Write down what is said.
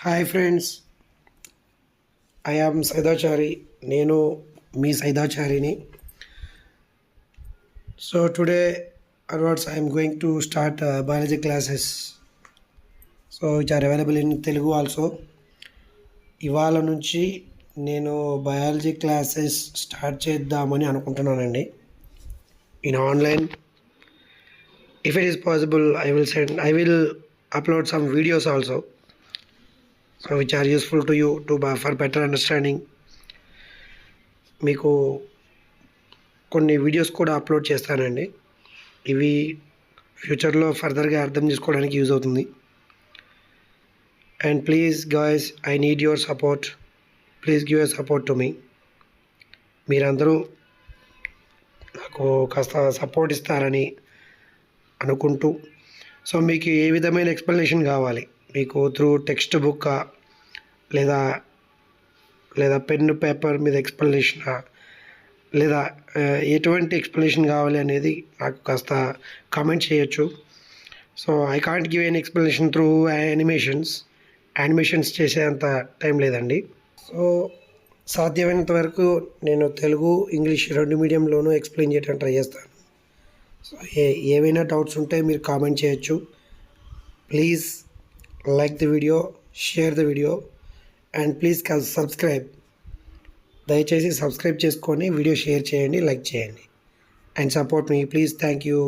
Hi friends, I am Saidachari. నేను మీ సైదాచారిని. So today onwards I am going to start biology classes, so which are available in Telugu also. ఇవాళ నుంచి నేను biology classes start చేద్దామని అనుకుంటున్నానండి in online. If it is possible I will upload some videos also, so which are useful to you for better understanding. మీకు కొన్ని videos కూడా upload చేస్తానండి. ఇవి ఫ్యూచర్లో ఫర్దర్గా అర్థం చేసుకోవడానికి యూజ్ అవుతుంది. And please guys, I need your support. Please give a support to me. మీరందరూ నాకు కాస్త సపోర్ట్ ఇస్తారని అనుకుంటూ, సో మీకు ఏ విధమైన ఎక్స్ప్లెనేషన్ కావాలి, మీకు త్రూ టెక్స్ట్ బుక్ లేదా లేదా పెన్ పేపర్ మీద ఎక్స్ప్లెనేషనా, లేదా ఎటువంటి ఎక్స్ప్లెనేషన్ కావాలి అనేది నాకు కాస్త కామెంట్ చేయొచ్చు. So I can't give an explanation through animations చేసేంత టైం లేదండి. సో సాధ్యమైనంత వరకు నేను తెలుగు ఇంగ్లీష్ రెండు మీడియంలోనూ ఎక్స్ప్లెయిన్ చేయడానికి ట్రై చేస్తాను. సో ఏవైనా డౌట్స్ ఉంటే మీరు కామెంట్ చేయొచ్చు. Please like the video, share the video and please subscribe. దయచేసి సబ్స్క్రైబ్ చేసుకొని వీడియో షేర్ చేయండి, లైక్ చేయండి and support me please. Thank you.